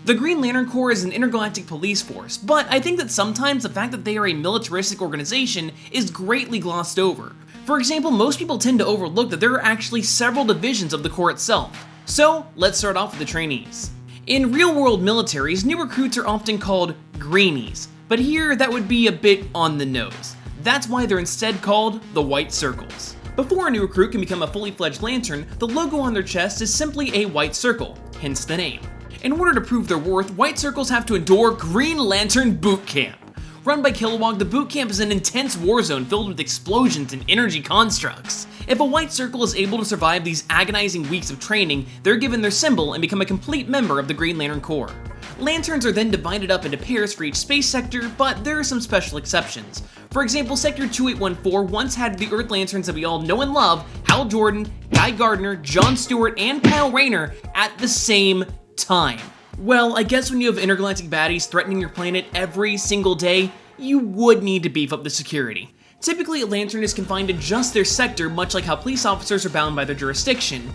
The Green Lantern Corps is an intergalactic police force, but I think that sometimes the fact that they are a militaristic organization is greatly glossed over. For example, most people tend to overlook that there are actually several divisions of the Corps itself. So, let's start off with the Trainees. In real-world militaries, new recruits are often called Greenies, but here that would be a bit on the nose. That's why they're instead called the White Circles. Before a new recruit can become a fully fledged Lantern, the logo on their chest is simply a white circle, hence the name. In order to prove their worth, White Circles have to endure Green Lantern Boot Camp. Run by Kilowog, the boot camp is an intense war zone filled with explosions and energy constructs. If a White Circle is able to survive these agonizing weeks of training, they're given their symbol and become a complete member of the Green Lantern Corps. Lanterns are then divided up into pairs for each space sector, but there are some special exceptions. For example, Sector 2814 once had the Earth Lanterns that we all know and love, Hal Jordan, Guy Gardner, John Stewart, and Kyle Rayner at the same time. Well, I guess when you have intergalactic baddies threatening your planet every single day, you would need to beef up the security. Typically, a Lantern is confined to just their sector, much like how police officers are bound by their jurisdiction.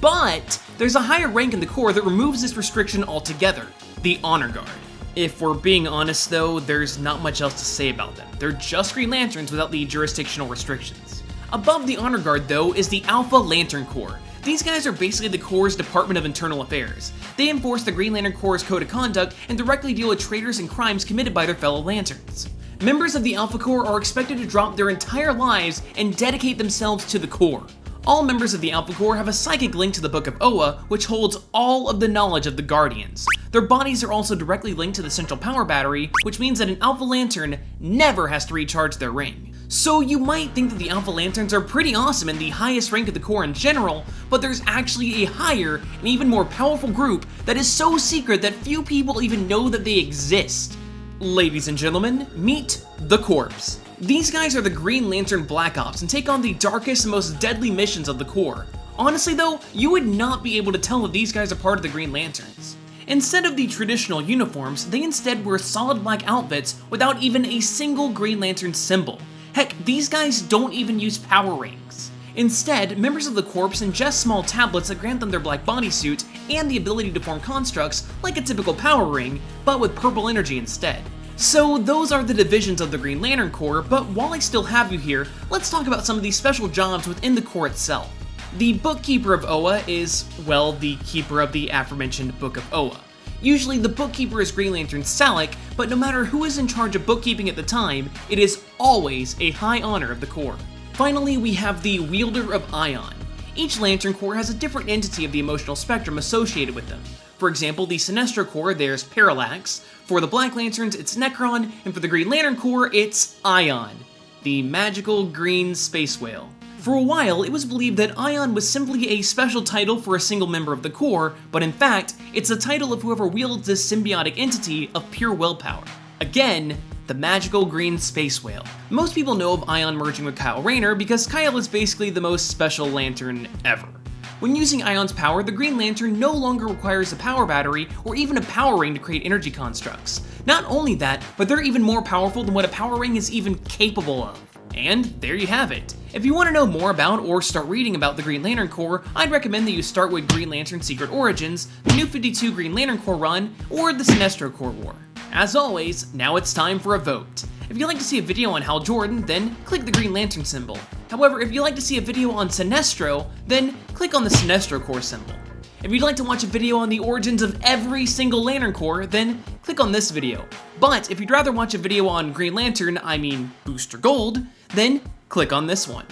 But there's a higher rank in the Corps that removes this restriction altogether, the Honor Guard. If we're being honest though, there's not much else to say about them. They're just Green Lanterns without the jurisdictional restrictions. Above the Honor Guard though is the Alpha Lantern Corps. These guys are basically the Corps' Department of Internal Affairs. They enforce the Green Lantern Corps' code of conduct and directly deal with traitors and crimes committed by their fellow Lanterns. Members of the Alpha Corps are expected to drop their entire lives and dedicate themselves to the Corps. All members of the Alpha Corps have a psychic link to the Book of Oa, which holds all of the knowledge of the Guardians. Their bodies are also directly linked to the Central Power Battery, which means that an Alpha Lantern never has to recharge their ring. So you might think that the Alpha Lanterns are pretty awesome and the highest rank of the Corps in general, but there's actually a higher and even more powerful group that is so secret that few people even know that they exist. Ladies and gentlemen, meet the Corps. These guys are the Green Lantern Black Ops and take on the darkest and most deadly missions of the Corps. Honestly though, you would not be able to tell if these guys are part of the Green Lanterns. Instead of the traditional uniforms, they instead wear solid black outfits without even a single Green Lantern symbol. Heck, these guys don't even use power rings. Instead, members of the Corps ingest small tablets that grant them their black bodysuit and the ability to form constructs like a typical power ring, but with purple energy instead. So those are the divisions of the Green Lantern Corps, but while I still have you here, let's talk about some of these special jobs within the Corps itself. The Bookkeeper of Oa is, well, the keeper of the aforementioned Book of Oa. Usually the bookkeeper is Green Lantern Salic, but no matter who is in charge of bookkeeping at the time, it is always a high honor of the Corps. Finally, we have the Wielder of Ion. Each Lantern Corps has a different entity of the emotional spectrum associated with them. For example, the Sinestro Corps, there's Parallax, for the Black Lanterns it's Necron, and for the Green Lantern Corps it's Ion, the magical green space whale. For a while, it was believed that Ion was simply a special title for a single member of the Corps, but in fact, it's the title of whoever wields this symbiotic entity of pure willpower. Again, the magical green space whale. Most people know of Ion merging with Kyle Rayner because Kyle is basically the most special Lantern ever. When using Ion's power, the Green Lantern no longer requires a power battery or even a power ring to create energy constructs. Not only that, but they're even more powerful than what a power ring is even capable of. And there you have it. If you want to know more about or start reading about the Green Lantern Corps, I'd recommend that you start with Green Lantern Secret Origins, the New 52 Green Lantern Corps run, or the Sinestro Corps War. As always, now it's time for a vote. If you'd like to see a video on Hal Jordan, then click the Green Lantern symbol. However, if you'd like to see a video on Sinestro, then click on the Sinestro Corps symbol. If you'd like to watch a video on the origins of every single Lantern Corps, then click on this video. But if you'd rather watch a video on Green Lantern, I mean Booster Gold, then click on this one.